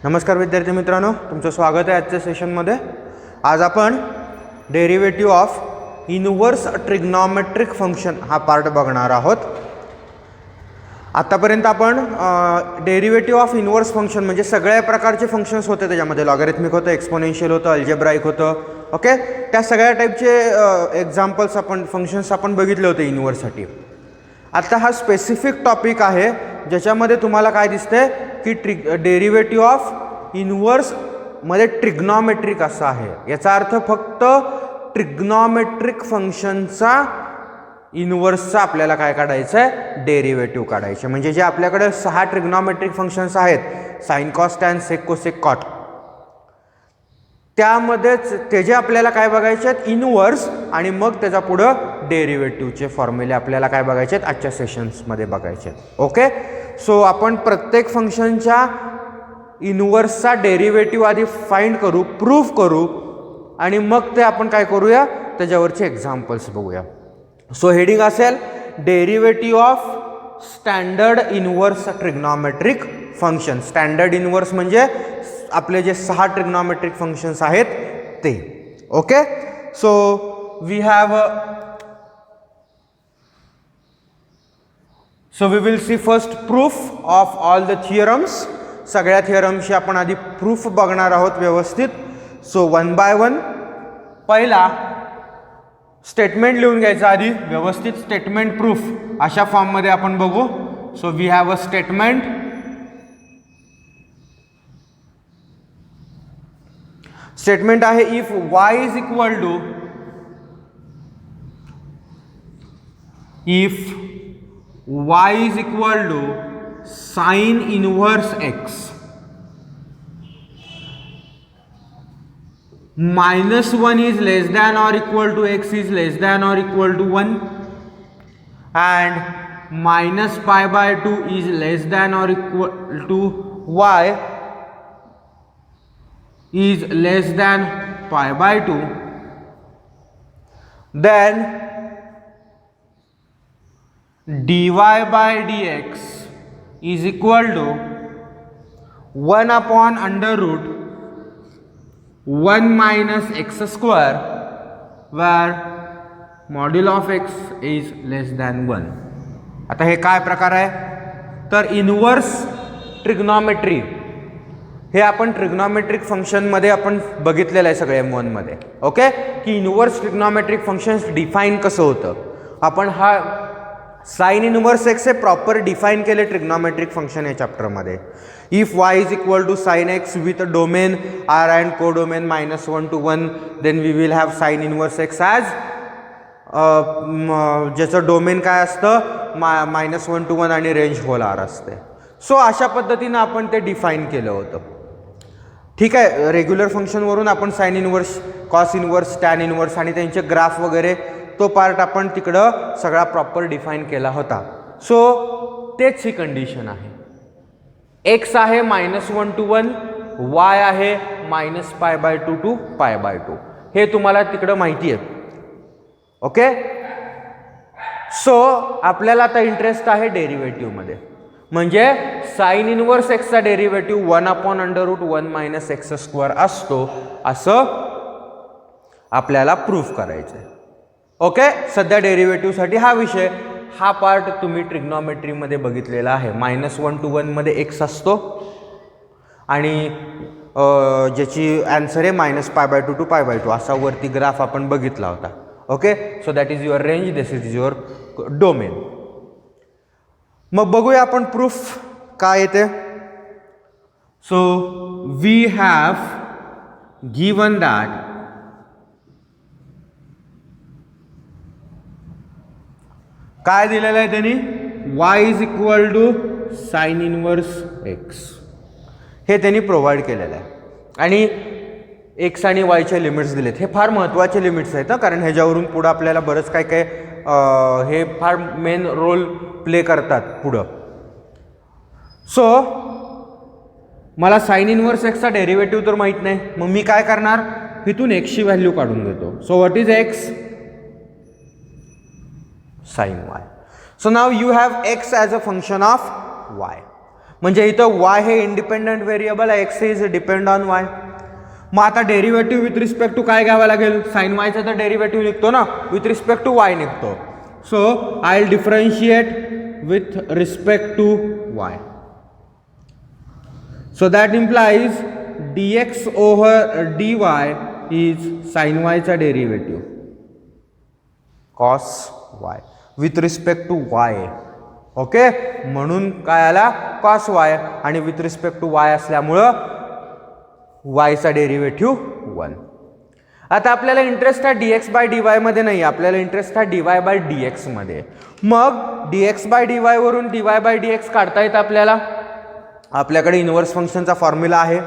नमस्कार विद्यार्थी मित्रांनो, तुमचं स्वागत आहे आजच्या सेशनमध्ये। आज आपण derivative of inverse trigonometric function हा पार्ट बघणार आहोत। आतापर्यंत आपण डेरिव्हेटिव्ह ऑफ इनव्हर्स फंक्शन म्हणजे सगळ्या प्रकारचे फंक्शन्स होते, त्याच्यामध्ये लॉगॅरिथमिक होतं, एक्सपोनेन्शियल होतं, अल्जेब्राइक होतं, ओके। त्या सगळ्या टाईपचे एक्झाम्पल्स आपण फंक्शन्स आपण बघितले होते इनव्हर्ससाठी। आता हा स्पेसिफिक टॉपिक आहे ज्याच्यामध्ये तुम्हाला काय दिसतंय की डेरिव्हेटिव्ह ऑफ इनव्हर्स मध्ये ट्रिग्नॉमेट्रिक असा आहे। याचा अर्थ फक्त ट्रिग्नॉमेट्रिक फंक्शनचा इनव्हर्सचा आपल्याला काय काढायचं आहे, डेरिव्हेटिव्ह काढायचे। म्हणजे जे आपल्याकडे 6 ट्रिग्नॉमेट्रिक फंक्शन्स आहेत, sine cos tan sec cosec cot, त्यामध्येच त्याचे आपल्याला काय बघायचे आहेत, इनव्हर्स, आणि मग त्याच्या पुढं डेरिव्हेटिव्हचे फॉर्म्युले आपल्याला काय बघायचे आहेत, आजच्या सेशन्समध्ये बघायचे आहेत। ओके, सो आपण प्रत्येक फंक्शनच्या इनव्हर्सचा डेरिव्हेटिव्ह आधी फाइंड करू, प्रूफ करू, आणि मग ते आपण काय करूया, त्याच्यावरचे एक्झाम्पल्स बघूया। सो हेडिंग असेल derivative of standard inverse trigonometric function. Standard inverse म्हणजे आपले जे 6 ट्रिग्नॉमेट्रिक फंक्शन्स आहेत ते। Okay, so we will see first proof of all the theorems. सगळ्या थिअरम्सची आपण आधी प्रूफ बघणार आहोत व्यवस्थित। सो वन बाय वन पहिला स्टेटमेंट लिहून घ्यायचा आधी व्यवस्थित, स्टेटमेंट प्रूफ अशा फॉर्ममध्ये आपण बघू। So we have a statement, statement आहे if y is equal to, if y is equal to sine inverse x -1 is less than or equal to x is less than or equal to 1 and -π/2 is less than or equal to y is less than π/2, then dy by dx is equal to 1 upon under root 1 minus x square where module of x is less than 1। आता हे काय प्रकार आहे, तर inverse trigonometry हे आपण trigonometric फंक्शनमध्ये आपण बघितलेलं आहे सगळ्या M1 मध्ये। ओके, की इनव्हर्स ट्रिग्नॉमेट्रिक फंक्शन्स डिफाईन कसं होतं, आपण हा साइन इनव्हर्स एक्स हे प्रॉपर डिफाईन केले ट्रिग्नॉमेट्रिक फंक्शन या चॅप्टरमध्ये। If y is equal to sine X with a domain r and codomain -1 to 1, then we will have sine inverse X as ज्याचं domain काय असतं, -1 to 1 आणि range whole r असते। So अशा पद्धतीनं आपण ते डिफाईन केलं होतं। ठीक आहे, रेग्युलर फंक्शनवरून आपण sine inverse, cos inverse, tan inverse आणि त्यांचे ग्राफ वगैरे तो पार्ट आपण तिकडं सगळा प्रॉपर डिफाईन केला होता। सो तेच ही कंडिशन आहे, x आहे -1 to 1, y आहे -π/2 to π/2, हे तुम्हाला तिकडं माहिती आहे। ओके, सो आपल्याला आता इंटरेस्ट आहे डेरिव्हेटिव्हमध्ये, म्हणजे साइन इनव्हर्स एक्सचा derivative 1 upon under root 1 minus x square असतो, असं आपल्याला प्रूफ करायचं आहे। ओके, सध्या डेरिव्हेटिव्हसाठी हा विषय, हा पार्ट तुम्ही ट्रिग्नॉमेट्रीमध्ये बघितलेला आहे। -1 to 1 मध्ये x असतो आणि ज्याची आन्सर आहे -π/2 to π/2 असा वरती ग्राफ आपण बघितला होता। Okay, so that is your range, this is your domain. मग बघूया आपण प्रूफ काय येते। So we have given that काय दिलेलं आहे त्यांनी, y is equal to sine inverse x, हे त्यांनी प्रोव्हाइड केलेलं आहे, आणि x आणि y चे लिमिट्स दिलेत। हे फार महत्त्वाचे लिमिट्स आहेत, कारण ह्याच्यावरून पुढं आपल्याला बरंच काय काय हे फार मेन रोल प्ले करतात पुढं। सो मला साइन इनव्हर्स एक्सचा डेरिव्हेटिव्ह तर माहीत नाही, मग मी काय करणार, इथून x ची व्हॅल्यू काढून घेतो। So what is x, sin y. So now you have x as a function of y. म्हणजे इथं y हे इंडिपेंडंट व्हेरिएबल आहे, x is depend on y. मग आता डेरिव्हेटिव्ह विथ रिस्पेक्ट टू काय घ्यावं लागेल, साइन वायचा तर डेरिव्हेटिव्ह निघतो ना, विथ रिस्पेक्ट टू y निघतो. So I will differentiate with respect to y. So that implies dx over dy is sine वायचा derivative cos y with respect to y. Okay, म्हणून काय आला cos y, आणि with respect to y असल्यामुळं y चा derivative 1. आता आपल्याला interest हा dx बाय dy मध्ये नाही, आपल्याला इंटरेस्ट हा dy बाय dx मध्ये. मग dx बाय dy वरून dy बाय dx काढता येतं आपल्याला. आपल्याकडे इनव्हर्स फंक्शनचा फॉर्म्युला आहे.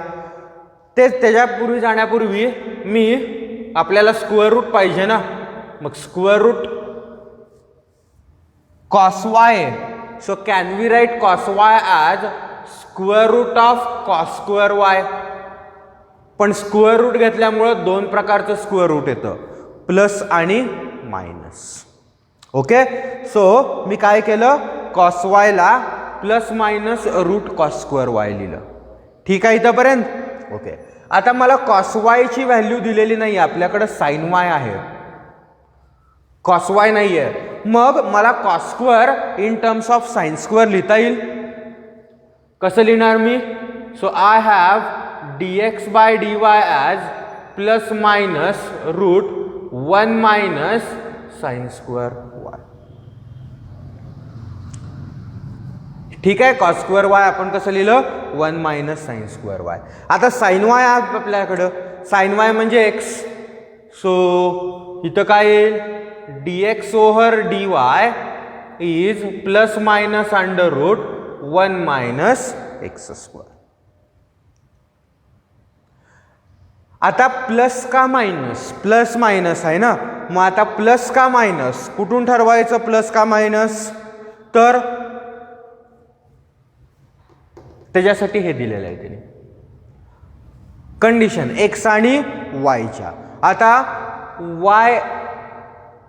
तेच त्याच्यापूर्वी जाण्यापूर्वी मी आपल्याला स्क्वेअर रूट पाहिजे ना, मग square root cos y. So can we write cos y as square root of cos square y? पण स्क्वेअर रूट घेतल्यामुळं दोन प्रकारचं स्क्वेअर रूट येतं, प्लस आणि मायनस. ओके, सो मी काय केलं, cos y ला plus minus root cos square y लिहिलं. ठीक आहे इथंपर्यंत. ओके, आता मला cos y ची व्हॅल्यू दिलेली नाही, आपल्याकडे sin y आहे, cos y नाही आहे. मग मला cos square in terms of sine square लिहिता येईल. कसं लिहिणार मी, so I have dx by dy as plus minus root 1 minus sine square y. ठीक आहे, cos स्क्वेअर y आपण कसं लिहिलं, 1 मायनस साइन स्क्वेअर y. आता साइन y आपल्याकडं, साइन y म्हणजे x. सो इथं काय येईल, dx over dy is plus minus under root 1 minus X square. आता प्लस का मायनस, प्लस मायनस आहे ना, मग आता प्लस का मायनस कुठून ठरवायचं, प्लस का मायनस, तर त्याच्यासाठी हे दिलेलं आहे त्याने कंडिशन x आणि y च्या. आता y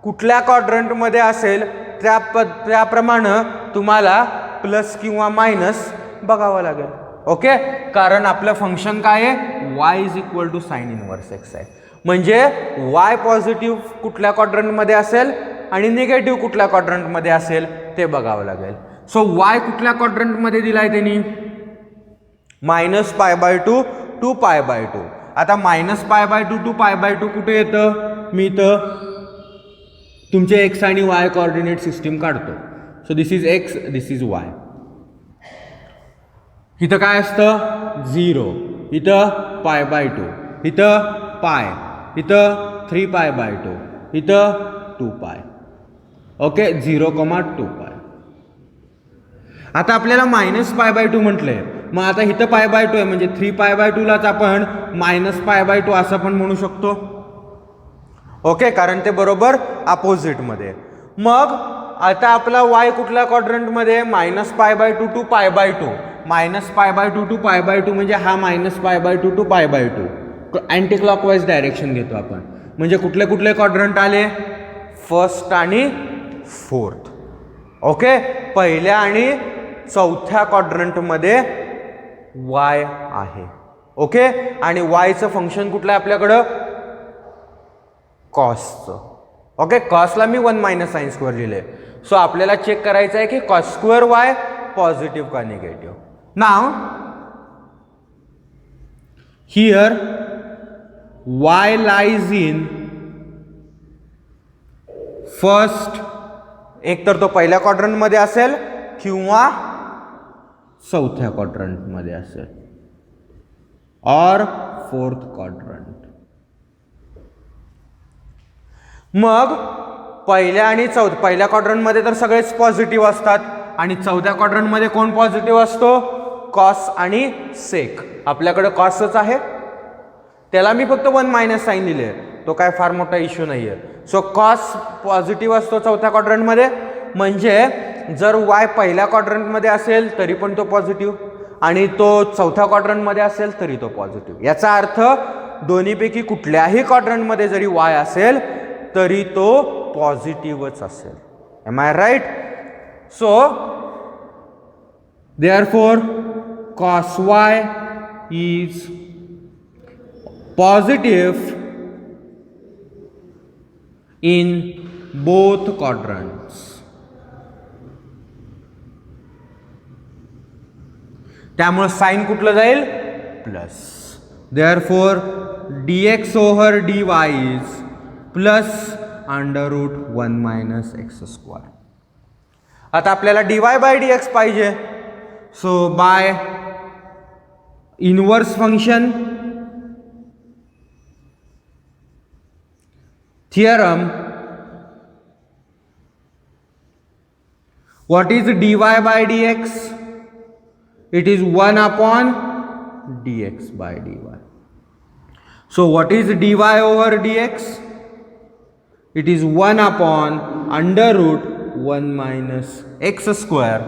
कुठल्या क्वाड्रंटमध्ये असेल त्याप्रमाणे तुम्हाला प्लस किंवा मायनस बघावं लागेल. ओके, कारण आपलं फंक्शन काय आहे, y is equal to sine inverse x आहे. म्हणजे y पॉझिटिव्ह कुठल्या क्वाड्रंटमध्ये असेल आणि निगेटिव्ह कुठल्या क्वाड्रंटमध्ये असेल ते बघावं लागेल. सो y कुठल्या क्वाड्रंटमध्ये दिलाय त्यांनी, -π/2 to π/2. आता -π/2 to π/2 कुठे येतं, मी इथं तुमचे x आणि y कोऑर्डिनेट सिस्टीम काढतो. So this is x, this is y. इथं काय असतं 0, इथं π/2, इथं π, इथं 3π/2, इथं 2π. ओके, 0,2π. आता आपल्याला -π/2 म्हटलंय, मग आता इथं π/2 आहे म्हणजे 3π/2 लाच आपण -π/2 असं पण म्हणू शकतो. ओके, कारण ते बरोबर अपोजिट मध्ये. मग आता आपला y कुठल्या क्वाड्रंटमध्ये, -π/2 to π/2, -π/2 to π/2 म्हणजे हा -π/2 to π/2 अँटी क्लॉकवाईज डायरेक्शन घेतो आपण. म्हणजे कुठले कुठले क्वाड्रंट आले, फर्स्ट आणि फोर्थ. ओके, पहिल्या आणि चौथ्या क्वाड्रंटमध्ये y आहे. ओके, आणि y चं फंक्शन कुठलं आहे आपल्याकडं, कॉसचं. ओके, कॉसला मी 1 मायनस साइन स्क्वेअर लिहिले. सो आपल्याला चेक करायचं आहे की कॉस स्क्वेअर y पॉझिटिव्ह का negative. Now here y lies in first, एक तर तो पहिल्या क्वाड्रंटमध्ये असेल किंवा चौथ्या क्वाड्रंटमध्ये असेल, और फोर्थ क्वाड्रंट. मग पहिल्या आणि पहिल्या क्वाड्रंटमध्ये तर सगळेच पॉझिटिव्ह असतात, आणि चौथ्या क्वाड्रंटमध्ये कोण पॉझिटिव्ह असतो, कॉस आणि सेक. आपल्याकडे कॉसच आहे, त्याला मी फक्त 1 मायनस साइन लिहिले, तो काय फार मोठा इश्यू नाही आहे. सो कॉस पॉझिटिव्ह असतो चौथ्या क्वाड्रंटमध्ये, म्हणजे जर y पहिल्या क्वाड्रंटमध्ये असेल तरी पण तो पॉझिटिव्ह, आणि तो चौथ्या क्वाड्रंटमध्ये असेल तरी तो पॉझिटिव्ह. याचा अर्थ दोन्हीपैकी कुठल्याही क्वाड्रंटमध्ये जरी y असेल तरी तो पॉझिटिव्हच असेल. Am I right? So therefore cos y is positive in both quadrants. त्यामुळे साइन कुठलं जाईल plus. Therefore dx over dy is plus under root 1 minus X square. आता आपल्याला dy बाय dx पाहिजे. So by inverse function theorem, what is dy by dx? It is 1 upon dx by dy. So what is dy over dx? It is 1 upon under root 1 minus x square.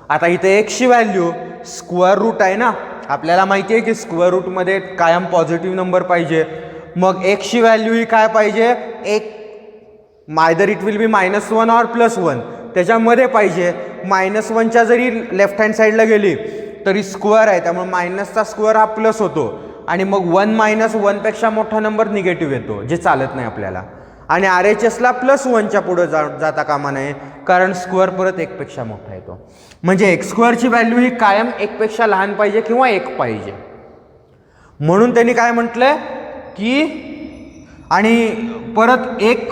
आता इथे x ची value square route आहे ना, आपल्याला माहिती आहे की square route मध्ये कायम पॉझिटिव्ह नंबर पाहिजे. मग x ची व्हॅल्यू ही काय पाहिजे, एक मायदर इट विल बी -1 और +1 त्याच्यामध्ये पाहिजे. -1च्या जरी लेफ्ट हँड साईडला गेली तरी स्क्वेअर आहे, त्यामुळे मायनसचा स्क्वेअर हा प्लस होतो आणि मग 1 - 1 पेक्षा मोठा नंबर निगेटिव्ह येतो, जे चालत नाही आपल्याला. आणि RHSला +1च्या पुढे जाता कामा नये, कारण स्क्वेअर परत 1 पेक्षा मोठा येतो. म्हणजे x² ची व्हॅल्यू ही कायम 1 पेक्षा लहान पाहिजे किंवा 1 पाहिजे. म्हणून त्यांनी काय म्हटलंय की आणि परत एक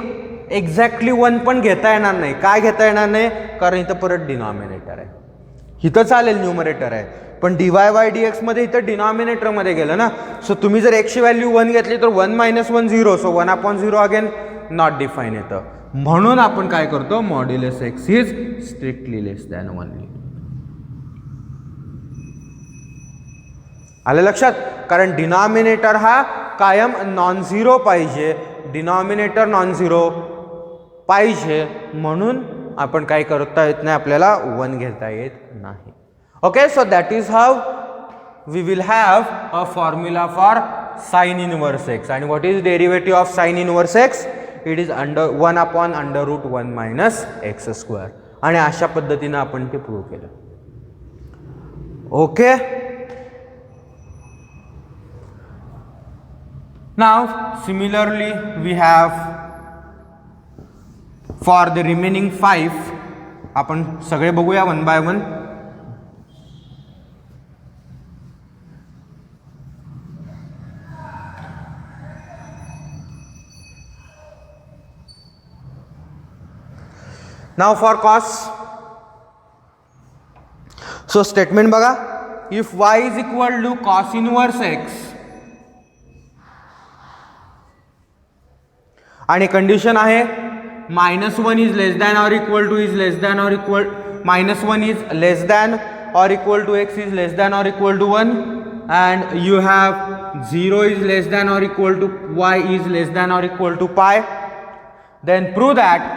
एक्झॅक्टली 1 पण घेता येणार नाही. काय घेता येणार नाही, कारण इथं परत डिनॉमिनेटर आहे. इथं चालेल न्यूमरेटर आहे, पण dy बाय dx मध्ये इथं डिनॉमिनेटर मध्ये गेलं ना. सो तुम्ही जर x ची व्हॅल्यू 1 घेतली तर 1 - 1 0. So 1 upon 0 again not define येतं. म्हणून आपण काय करतो, modulus x is strictly less than 1. आलं लक्षात, कारण डिनॉमिनेटर हा कायम नॉन झिरो पाहिजे, डिनॉमिनेटर नॉन झिरो पाहिजे. म्हणून आपण काय करता येत नाही, आपल्याला 1 घेता येत नाही. Okay, so that is how we will have a formula for sine inverse x. आणि what is derivative of sine inverse x? It is 1 upon under root 1 minus X square. आणि अशा पद्धतीने आपण ते प्रूव्ह केलं. Okay, now similarly we have for the remaining 5. आपण सगळे बघूया 1 by 1. Now for cos. So statement बघा, if y is equal to cos inverse x आणि कंडिशन आहे -1 is less than or equal to is less than or equal -1 is less than or equal to x is less than or equal to 1 and you have 0 is less than or equal to y is less than or equal to pi, then prove that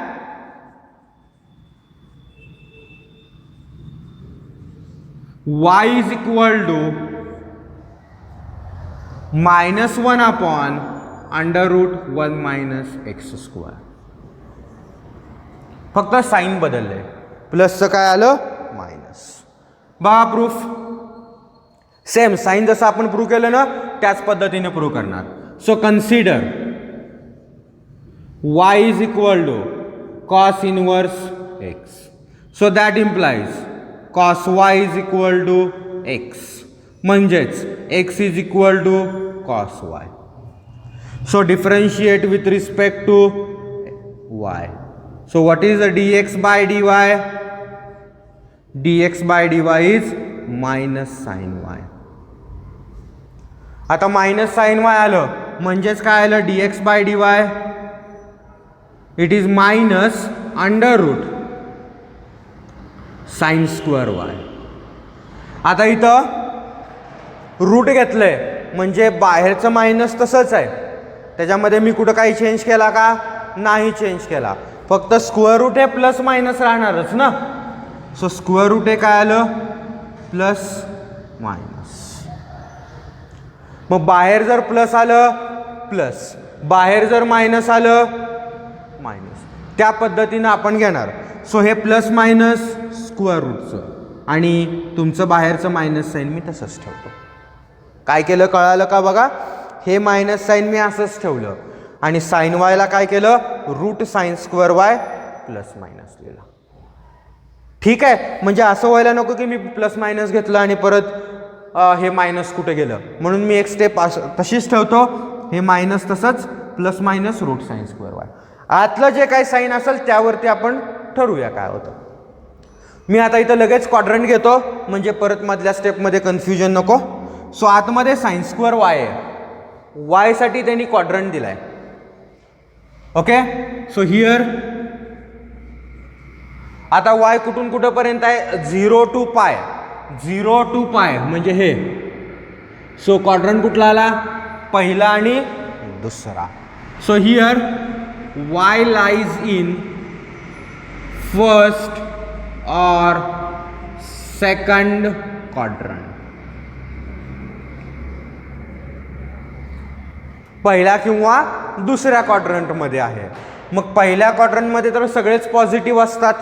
y is equal to -1 upon under root 1 minus X square. फक्त sine बदलले, प्लसचं काय आलं minus. बघा proof same, sign जसं आपण prove केलं ना त्याच पद्धतीने प्रूव्ह करणार. So consider y is equal to cos inverse x. So that implies cos y is equal to x, म्हणजेच x is equal to cos y. So differentiate with respect to y. So what is the dx by dy? Dx by dy is minus sin y. आता minus sin y आलं म्हणजेच काय आलं, dx by dy it is minus under root sin square y. आता इथं route घेतलंय म्हणजे बाहेरचं मायनस तसंच आहे, त्याच्यामध्ये मी कुठं काही चेंज केला का, नाही चेंज केला. फक्त स्क्वेअर रूट आहे प्लस मायनस राहणारच ना. सो स्क्वेअर रूट आहे काय आलं प्लस मायनस. मग बाहेर जर प्लस आलं प्लस, बाहेर जर मायनस आलं मायनस, त्या पद्धतीनं आपण घेणार. सो हे प्लस मायनस स्क्वेअर रूटचं आणि तुमचं बाहेरचं मायनस साईन मी तसंच ठेवतो. काय केलं कळालं का बघा, हे मायनस साईन मी असंच ठेवलं आणि साईन वायला काय केलं, root sine square y plus minus लिहिलं. ठीक आहे, म्हणजे असं व्हायला नको की मी प्लस मायनस घेतलं आणि परत हे मायनस कुठे गेलं, म्हणून मी एक स्टेप तशीच ठेवतो, हे मायनस तसंच plus minus root sine square y. आतलं जे काही साईन असेल त्यावरती आपण ठरवूया काय होतं. मी आता इथं लगेच क्वाड्रंट घेतो म्हणजे परत मधल्या स्टेपमध्ये कन्फ्युजन नको. सो आतमध्ये साईन स्क्वेअर वाय आहे, वायसाठी त्यांनी क्वाड्रंट दिलाय. ओके, सो हिअर आता वाय कुठून कुठंपर्यंत आहे, 0 to पाय, 0 to पाय म्हणजे हे. सो क्वाड्रंट कुठला आला, पहिला आणि दुसरा. So here Y lies in first और सेकंड क्वाड्रंट. पहिल्या किंवा दुसऱ्या क्वाड्रंटमध्ये आहे. मग पहिल्या क्वाड्रंटमध्ये तर सगळेच पॉझिटिव्ह असतात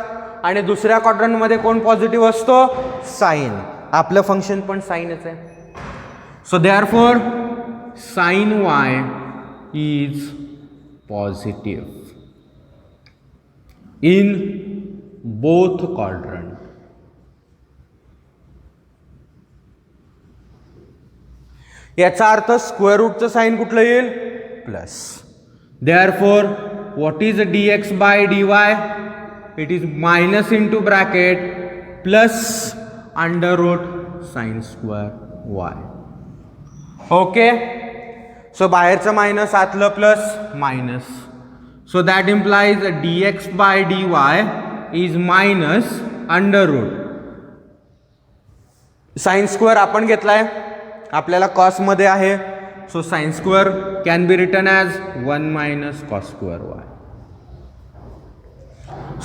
आणि दुसऱ्या क्वाड्रंटमध्ये कोण पॉझिटिव्ह असतो, साईन. आपलं फंक्शन पण साईनच आहे. So therefore sine y is positive in both quadrant. याचा अर्थ स्क्वेअर रूटचं साईन कुठलं येईल, plus. Therefore what is dx by dy, it is minus into bracket plus under root sine square y. Okay, so बाहेरचं minus आतलं plus minus. So that implies dx by dy is minus under root sine square आपण घेतलाय, आपल्याला कॉसमध्ये आहे. So sine square can be written as 1 minus cos square y.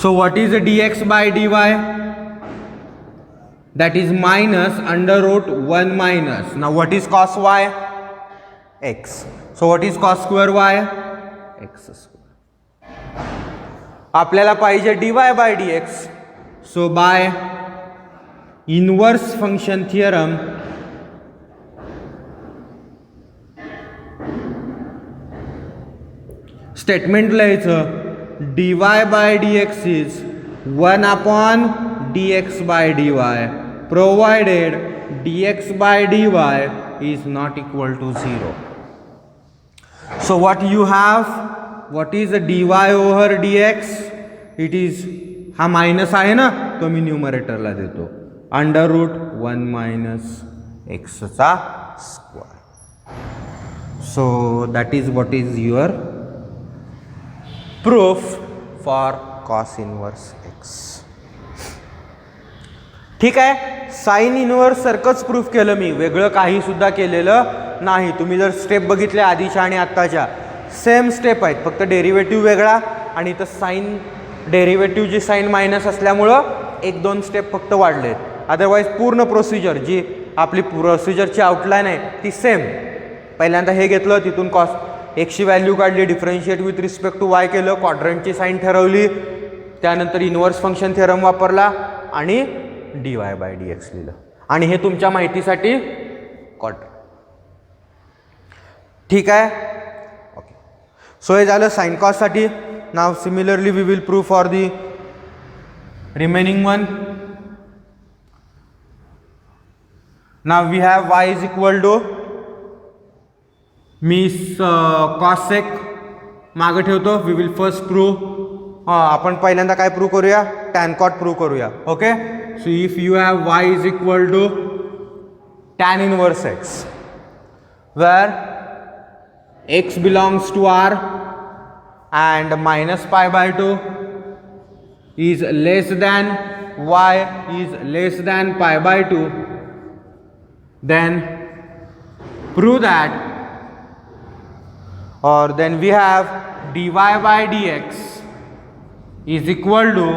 So what is dx by dy, that is minus under root 1 minus. Now what is cos y? X. So what is cos square y? X square. आपल्याला पाहिजे dy by dx. So by inverse function theorem, statement लिहायचं, dy by dx is 1 upon dx by dy provided dx by dy is not equal to 0. So what you have, what is dy over dx? It is, हा minus आहे ना, तो मी न्यूमरेटरला देतो, under root 1 minus एक्सचा square. So that is what is your proof for cos inverse x. ठीक आहे, sine inverse सारखंच proof केलं मी, वेगळं काही सुद्धा केलेलं नाही. तुम्ही जर स्टेप बघितले आधीच्या आणि आत्ताच्या, सेम स्टेप आहेत, फक्त डेरिव्हेटिव्ह वेगळा आणि इथं साईन डेरिव्हेटिव्हची साईन मायनस असल्यामुळं 1-2 स्टेप फक्त वाढलेत. अदरवाईज पूर्ण प्रोसिजर जी आपली प्रोसिजरची आउटलाईन आहे ती सेम. पहिल्यांदा हे घेतलं, तिथून कॉस एक्सची व्हॅल्यू काढली, differentiate with respect to y केलं, क्वाड्रंटची साईन ठरवली, त्यानंतर इनवर्स फंक्शन थिअरम वापरला आणि dy बाय dx लिहिलं. आणि हे तुमच्या माहितीसाठी क्वाड्रंट. ठीक आहे, ओके. सो हे झालं साइन कॉससाठी. Now similarly we will prove for the remaining one. Now we have y is equal to, मी कॉसेक मागं ठेवतो. वी विल फर्स्ट प्रूव्ह, आपण पहिल्यांदा काय प्रूव्ह करूया, टॅन कॉट प्रूव्ह करूया. Okay, so if you have y is equal to tan inverse x, where x belongs to r and minus pi by 2 is less than y is less than pi by 2, then prove that, or then we have dy by dx is equal to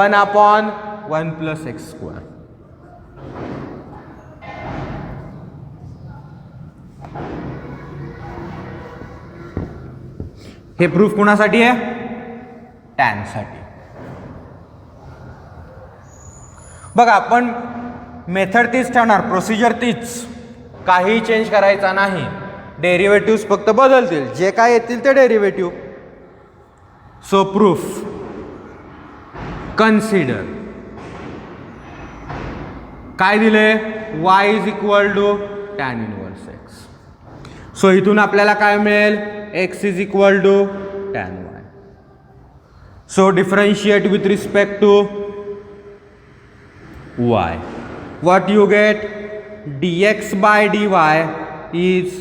1 upon 1 plus x square. हे proof कोणासाठी आहे, टॅनसाठी. बघा आपण method तीच ठेवणार, procedure तीच, काही change करायचा नाही. डेरिव्हेटिव्ह फक्त बदलतील, जे काय येतील ते डेरिव्हेटिव्ह. सो प्रूफ, कन्सिडर काय दिले, y is equal to tan inverse x. So इथून आपल्याला काय मिळेल, x is equal to tan y. So differentiate with respect to y. What you get, dx by dy is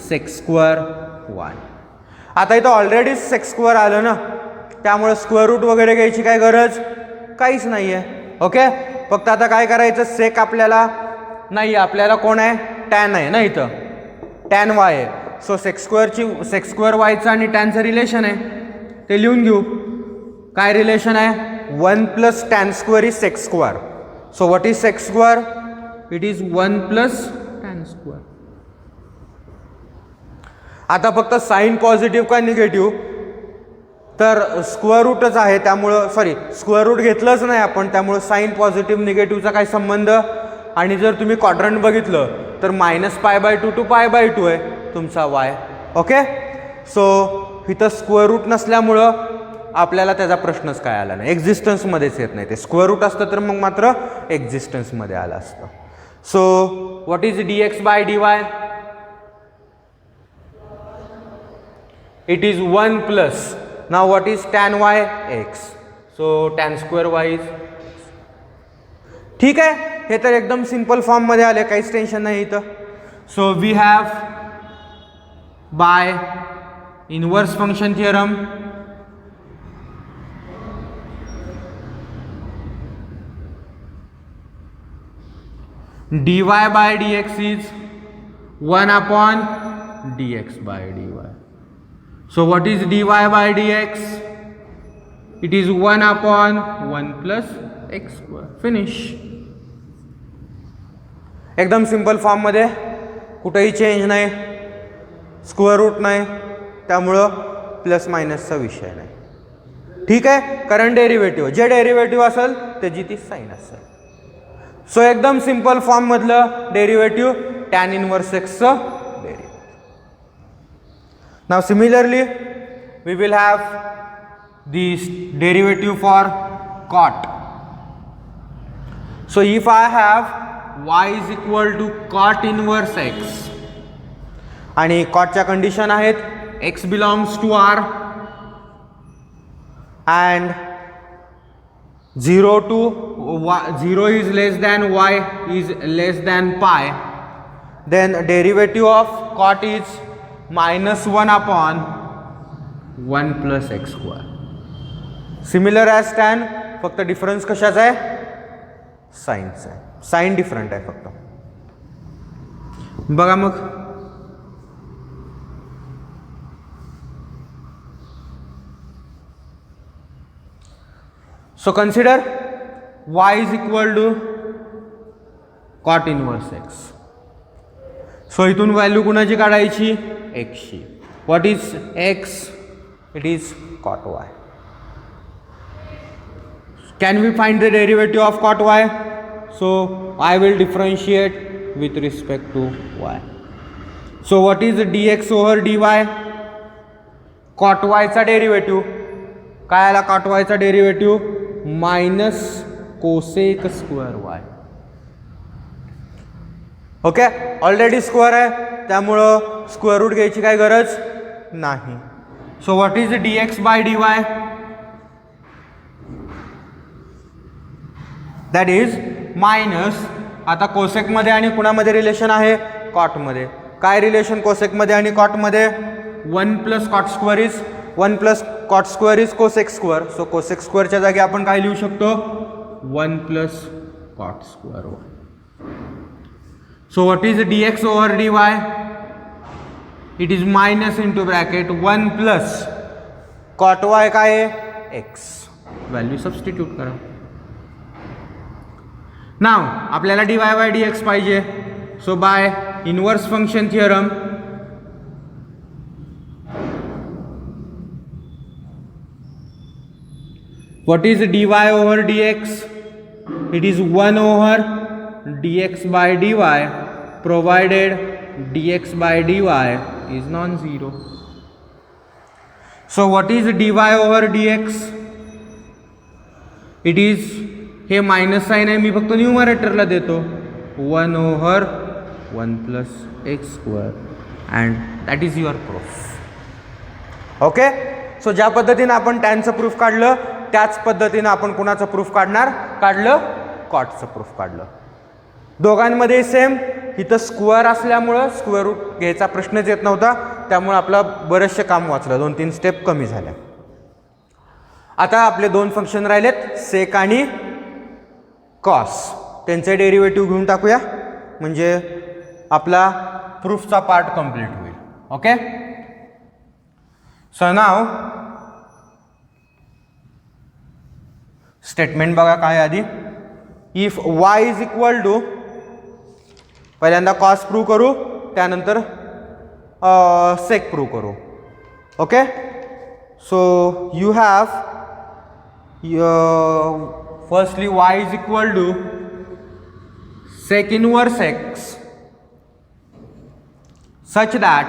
sec square y. आता इथं already sec square आलं ना, त्यामुळे square route वगैरे घ्यायची काय गरज काहीच नाही आहे. ओके, फक्त आता काय करायचं, सेक आपल्याला नाही, आपल्याला कोण आहे, टॅन आहे ना, इथं टॅन वाय आहे. सो सेक स्क्वेअर वायचं आणि टॅनचं रिलेशन आहे, ते लिहून घेऊ. काय रिलेशन आहे, 1 plus tan square is sec square. So what is sec square, it is 1 plus tan square. आता फक्त साईन पॉझिटिव्ह का निगेटिव्ह, तर स्क्वेअर रूटच आहे, त्यामुळं सॉरी स्क्वेअर रूट घेतलंच नाही आपण, त्यामुळं साईन पॉझिटिव्ह निगेटिव्हचा काय संबंध. आणि जर तुम्ही क्वाड्रंट बघितलं तर -π/2 to π/2 आहे तुमचा y. ओके, सो इथं स्क्वेअर रूट नसल्यामुळं आपल्याला त्याचा प्रश्नच काय आला नाही, एक्झिस्टन्समध्येच येत नाही. ते स्क्वेअर रूट असतं तर मग मात्र एक्झिस्टन्समध्ये आलं असतं. So what is dx by dy, it is 1 plus. Now what is tan y, x. So tan square y is. ठीक आहे, हे तर एकदम सिंपल फॉर्म मध्ये आले, काहीच टेन्शन नाही इथं. So we have by inverse function theorem dy by dx is 1 upon dx by dy. So what is dy by dx? It is 1 upon 1 plus x square. Finish. एकदम simple form मध्ये, कुठेही change नाही, square route नाही, त्यामुळं plus मायनसचा विषय नाही. ठीक आहे, कारण डेरिव्हेटिव्ह, जे डेरिव्हेटिव्ह असेल त्याची ती साईन असेल. सो एकदम सिंपल फॉर्म मधलं डेरिव्हेटिव्ह टॅन इनवर्स एक्सचं derivative. Now similarly we will have the derivative for cot. So if I have y is equal to cot inverse x आणि cot च्या कंडिशन आहेत x belongs to R and 0 is less than y is less than pi, then derivative of cot is -1 upon 1 plus x square. Similar as tan, फक्त difference कशाचा आहे, साईनचा आहे. Sine different आहे फक्त. बघा मग, so consider y is equal to cot inverse x. So इथून value कुणाची काढायची, x ची. What is x, it is cot y. Can we find the derivative of cot y? So I will differentiate with respect to y. So what is dx over dy? Cot y चा derivative काय आला, cot y चा derivative minus cosec square y. Okay, already square आहे, त्यामुळं square route घ्यायची काय गरज नाही. So what is dx by dy? That is minus, आता कोसेकमध्ये आणि कुणामध्ये रिलेशन आहे, कॉटमध्ये. काय रिलेशन कोसेकमध्ये आणि कॉटमध्ये, 1 plus cot square is 1 plus cot square is cosec square. So cosec स्क्वेअरच्या जागी आपण काय लिहू शकतो, 1 plus cot square. So what is dx over dy? It is minus into bracket 1 plus cot y काय आहे, x. व्हॅल्यू सबस्टिट्यूट करा. नाव आपल्याला dy by dx पाहिजे. So by inverse function theorem what is dy over dx? It is 1 over dx by dy provided dx by dy is non-zero. So what is dy over dx? It is, हे minus sign आहे, मी फक्त न्यूमरेटरला देतो, 1 over 1 plus x square and that is your proof. Okay. So ज्या पद्धतीने आपण टॅनचं proof काढलं त्याच पद्धतीने आपण कुणाचं प्रूफ काढलं कॉटचं प्रूफ काढलं. दोघांमध्ये सेम. इथं स्क्वेअर असल्यामुळं स्क्वेअर रूट घ्यायचा प्रश्नच येत नव्हता, त्यामुळे आपलं बरेचसे काम वाचलं, 2-3 स्टेप कमी झाल्या. आता आपले दोन फंक्शन राहिलेत, सेक आणि कॉस. त्यांचे डेरिव्हेटिव्ह घेऊन टाकूया म्हणजे आपला प्रूफचा पार्ट कंप्लीट होईल. ओके. सो नाव स्टेटमेंट बघा काय आधी. If y is equal to, पहिल्यांदा कॉस प्रूव्ह करू, त्यानंतर सेक प्रूव्ह करू. Okay. So you have firstly y is equal to sec inverse x such that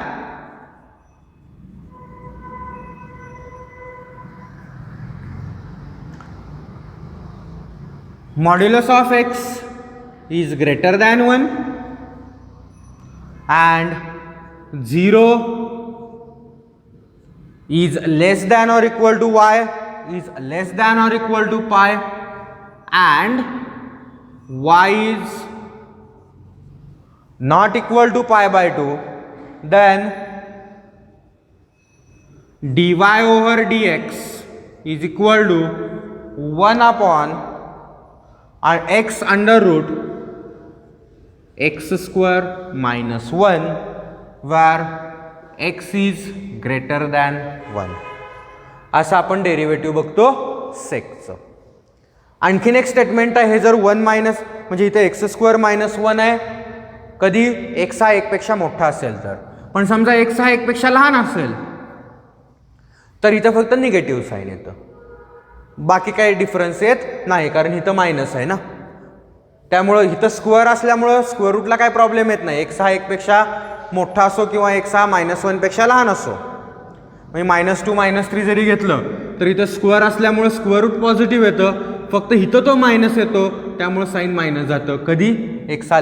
modulus of x is greater than 1 and 0 is less than or equal to y is less than or equal to pi and y is not equal to pi by 2, then dy over dx is equal to 1 upon x under root x square minus 1 where x is greater than 1. असं आपण derivative बघतो सेकचं. आणखीन एक statement आहे, हे जर 1 minus म्हणजे इथे एक्स स्क्वेअर मायनस 1 आहे कधी एक्स हा 1 पेक्षा मोठा असेल तर, पण समजा एक्स हा 1 पेक्षा लहान असेल तर इथं फक्त निगेटिव्ह साईन येतं, बाकी काही डिफरन्स येत नाही कारण इथं मायनस आहे ना. त्यामुळं इथं स्क्वेअर असल्यामुळं स्क्वेअर रूटला काय प्रॉब्लेम येत नाही. एक्स हा 1 पेक्षा मोठा असो किंवा एक्स हा -1 पेक्षा लहान असो, म्हणजे -2 -3 जरी घेतलं तर इथं स्क्वेअर असल्यामुळं स्क्वेअर रूट पॉझिटिव्ह येतं, फक्त इथं तो मायनस येतो त्यामुळं साईन मायनस जातं. कधी एक्स हा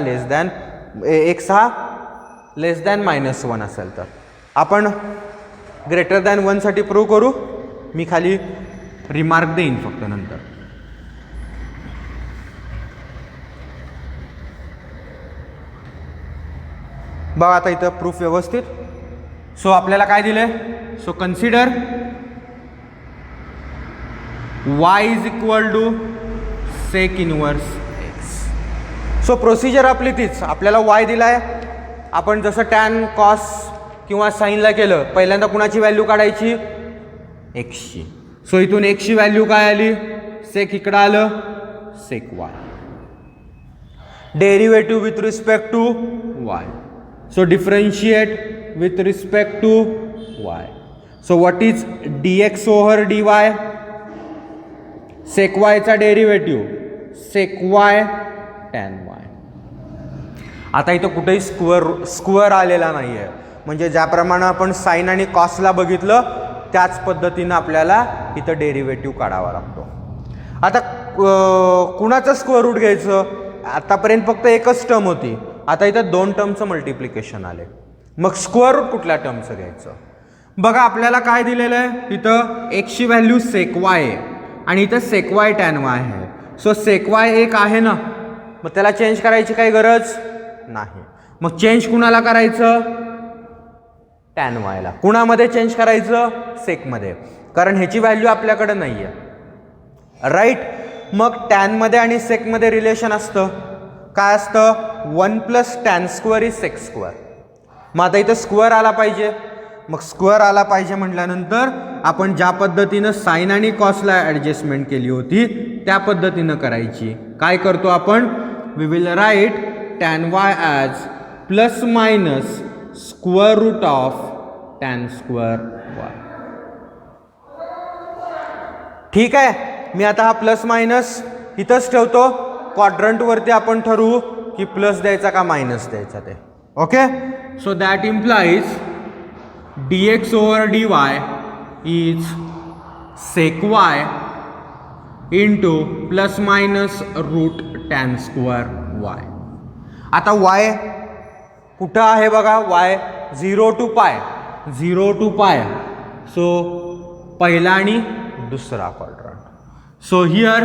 लेस दॅन -1 असेल तर. आपण ग्रेटर दॅन 1 साठी प्रूव्ह करू, मी खाली रिमार्क देईन फक्त नंतर. बघा आता इथं प्रूफ व्यवस्थित. सो आपल्याला काय दिलंय, so consider y is equal to sec inverse x. So procedure आपली तीच, आपल्याला y दिलाय, आपण जसं टॅन कॉस किंवा साईनला केलं, पहिल्यांदा कुणाची व्हॅल्यू काढायची, x ची. सो इथून x ची व्हॅल्यू काय आली, सेक इकडं आलं, sec y. Derivative with respect to y. So differentiate with respect to y. So what is dx over dy, sec y चा derivative sec y tan y. आता इथं कुठेही स्क्वेअर आलेला नाही आहे, म्हणजे ज्याप्रमाणे आपण साईन आणि कॉसला बघितलं त्याच पद्धतीनं आपल्याला इथं डेरिव्हेटिव्ह काढावा लागतो. आता कुणाचं स्क्वेअर रूट घ्यायचं, आतापर्यंत फक्त एकच टर्म होती, आता इथं 2 टर्मचं मल्टिप्लिकेशन आले, मग स्क्वेअर रूट कुठल्या टर्मचं घ्यायचं. बघा आपल्याला काय दिलेलं आहे, इथं x ची व्हॅल्यू सेक y आहे आणि इथं सेक y टॅन y आहे. सो सेक y एक आहे ना, मग त्याला चेंज करायची काही गरज नाही. मग चेंज कुणाला करायचं, टॅन y ला. कुणामध्ये चेंज करायचं, सेकमध्ये, कारण ह्याची व्हॅल्यू आपल्याकडे नाही आहे, राईट. मग टॅनमध्ये आणि सेकमध्ये रिलेशन असतं, काय असतं, 1 + tan² इज sec². मग आता इथं स्क्वेअर आला पाहिजे, मग स्क्वेअर आला पाहिजे म्हटल्यानंतर आपण ज्या पद्धतीनं साईन आणि कॉसला ॲडजस्टमेंट केली होती त्या पद्धतीनं करायची. काय करतो आपण, we will write tan y as ±√of tan² y. ठीक आहे, मी आता हा प्लस मायनस इथंच ठेवतो. क्वाड्रंटवरती आपण ठरवू की प्लस द्यायचा का मायनस द्यायचा ते. Okay, so that implies dx over dy is sec y into plus minus root tan square y. आता y कुठं आहे बघा, y 0 to पाय, सो पहिला आणि दुसरा क्वाड्रंट. सो हिअर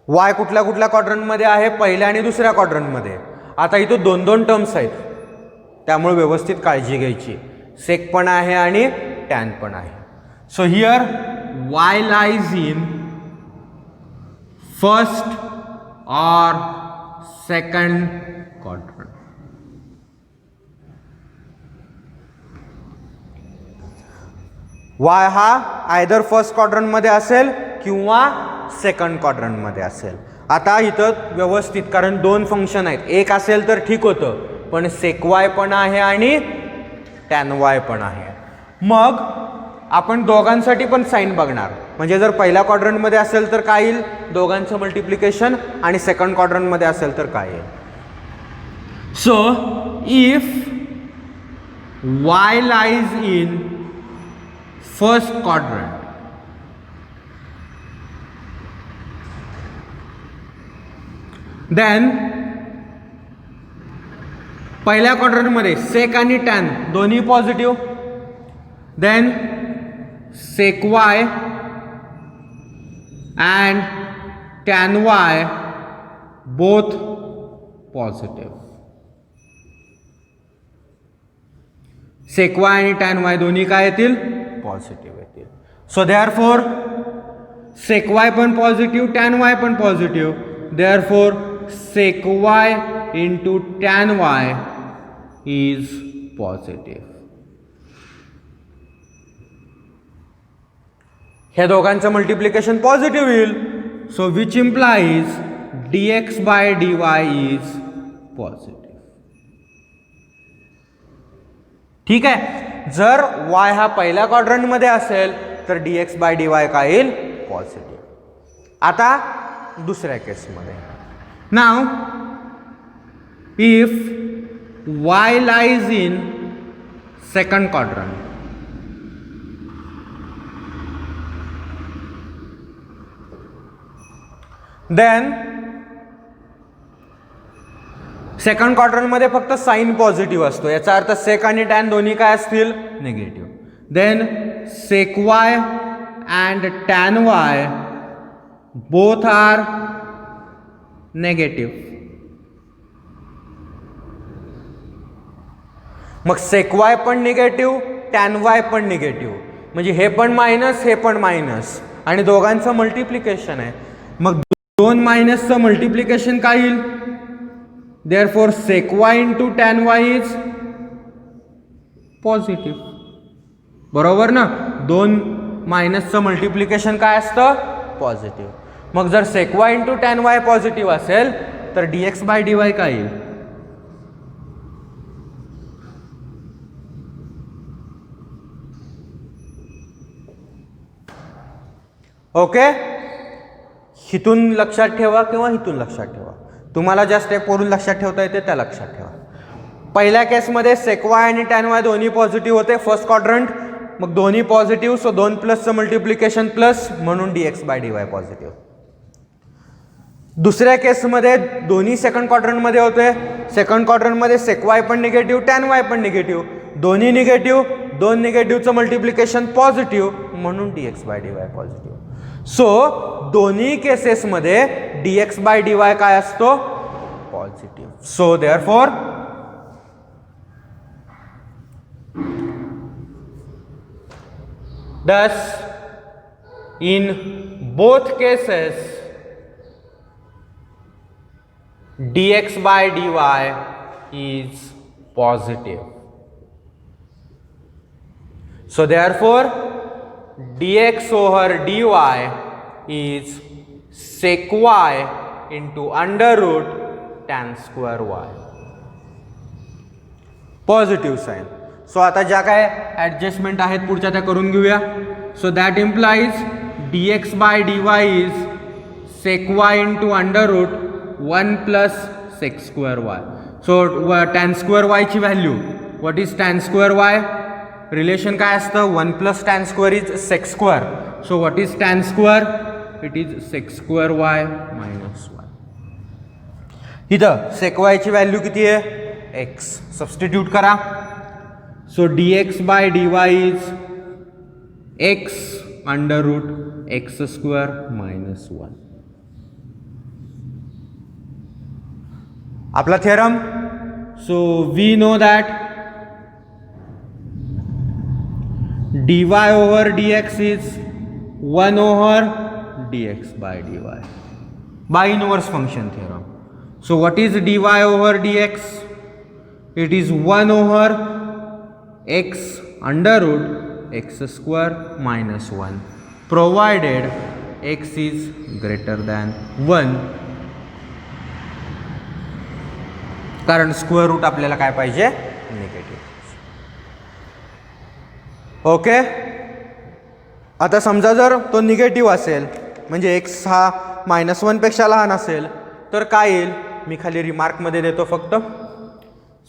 y कुठल्या कुठल्या क्वाड्रंटमध्ये आहे, पहिल्या आणि दुसऱ्या क्वाड्रंटमध्ये. आता इथं दोन दोन टर्म्स आहेत, त्यामुळे व्यवस्थित काळजी घ्यायची. सेक पण आहे आणि टॅन पण आहे. So here y lies in first और सेकंड क्वाड्रंट. y हा आयदर फर्स्ट क्वाड्रंटमध्ये असेल किंवा सेकंड क्वाड्रंटमध्ये असेल. आता इथं व्यवस्थित, कारण दोन फंक्शन आहेत, एक असेल तर ठीक होतं, पण सेक वाय पण आहे आणि टॅन वाय पण आहे. मग आपण दोघांसाठी पण साईन बघणार. म्हणजे जर पहिल्या क्वाड्रंटमध्ये असेल तर काय येईल, दोघांचं मल्टिप्लिकेशन, आणि सेकंड क्वाड्रंटमध्ये असेल तर काय येईल. So if y lies in first quadrant, then पहिल्या क्वाड्रंटमध्ये सेक आणि टॅन दोन्ही positive, then sec y and tan y both positive. Sec y आणि टॅन वाय दोन्ही काय येतील, पॉझिटिव्ह येतील. सो देअरफॉर सेक वाय पण पॉझिटिव्ह, टॅन वाय पण positive, therefore sec y into tan y is positive. ह्या दोघांचं मल्टिप्लिकेशन पॉझिटिव्ह येईल. So which implies dx by dy is positive. ठीक आहे, जर y हा पहिल्या क्वाड्रंटमध्ये असेल तर dx by dy काय येईल, पॉझिटिव्ह. आता दुसऱ्या केसमध्ये, now if y lies in second quadrant, then second क्वाड्रंटमध्ये फक्त साइन पॉझिटिव्ह असतो, याचा अर्थ सेक आणि टॅन दोन्ही काय असतील, negative. Then sec y and tan y both are negative. मग सेक वाय पण निगेटिव्ह, टॅन वाय पण निगेटिव्ह, म्हणजे हे पण मायनस, हे पण मायनस, आणि दोघांचं मल्टिप्लिकेशन आहे. मग दोन मायनसचं मल्टिप्लिकेशन काय येईल, therefore sec Y into tan y is positive. बरोबर ना, दोन मायनसचं मल्टिप्लिकेशन काय असतं, पॉझिटिव्ह. मग जर sec Y into tan Y positive असेल तर dx बाय dy काय येईल, ओके. हिथून लक्षात ठेवा किंवा हिथून लक्षात ठेवा, तुम्हाला ज्या स्टेप वरून लक्षात ठेवता येते त्या लक्षात ठेवा. पहिल्या केसमध्ये सेक वाय आणि टॅन वाय दोन्ही पॉझिटिव्ह होते, फर्स्ट क्वाड्रंट, मग दोन्ही पॉझिटिव्ह, सो दोन प्लसचं मल्टिप्लिकेशन प्लस, म्हणून dx बाय dy पॉझिटिव्ह. दुसऱ्या केसमध्ये दोन्ही सेकंड क्वाड्रंटमध्ये होते, सेकंड क्वाड्रंटमध्ये सेक वाय पण निगेटिव्ह, टॅन वाय पण निगेटिव्ह, दोन्ही निगेटिव्ह, दोन निगेटिव्हचं मल्टिप्लिकेशन पॉझिटिव्ह, म्हणून dx बाय dy पॉझिटिव्ह. सो दोन्ही केसेसमध्ये dx बाय dy काय असतो, positive. So therefore thus in both cases dx by dy is positive. So therefore dx over dy is sec y into under root tan square y. Positive sign. So आता ज्या काय adjustment आहेत पुढच्या त्या करून घेऊया. So that implies dx by dy is sec y into under root 1 plus sec square y. So tan square y ची value, what is tan square y? Relation काय असतं? 1 plus tan square is sec square. So what is tan square? It is sec square y minus 1. इथं sec y ची value किती आहे? x. Substitute करा. So dx by dy is x under root x square minus 1. आपला theorem. So we know that dy over dx is 1 over dx by dy by inverse function theorem. So what is dy over dx? It is 1 over x under root x square minus 1 provided x is greater than 1. कारण square route आपल्याला काय पाहिजे? Negative. Okay. आता समजा जर तो negative असेल म्हणजे x हा -1 पेक्षा लहान असेल तर काय येईल? मी खाली रिमार्कमध्ये देतो फक्त.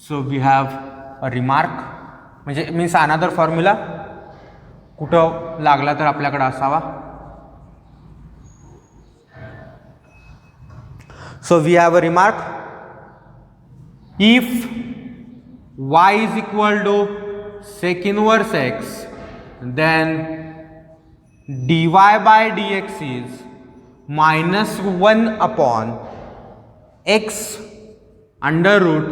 So we have a remark, म्हणजे मीन्स अनादर फॉर्म्युला कुठं लागला तर आपल्याकडे असावा. So we have a remark. If y is equal to sec inverse x, then dy by dx is -1 upon x under root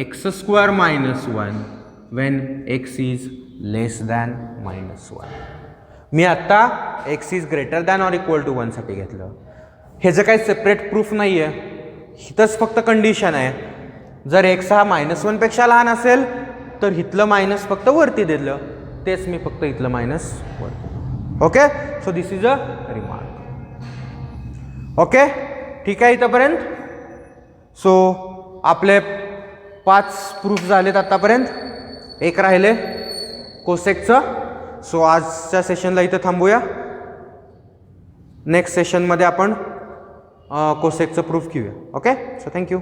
x square minus 1 when x is less than -1. मी आत्ता x is greater than or equal to 1 साठी घेतलं. ह्याचं काही separate proof नाही आहे, इथंच फक्त condition आहे. जर x हा -1 पेक्षा लहान असेल तर इथलं मायनस फक्त वरती दिलं, तेच मी फक्त इथलं मायनस वरती. Okay. So this is a remark. Okay. ठीक आहे इथंपर्यंत. सो आपले 5 प्रूफ झालेत आतापर्यंत, एक राहिले कोसेकचं. सो आजच्या सेशनला इथं थांबूया. नेक्स्ट सेशनमध्ये आपण कोसेकचं प्रूफ घेऊया. ओके. So thank you.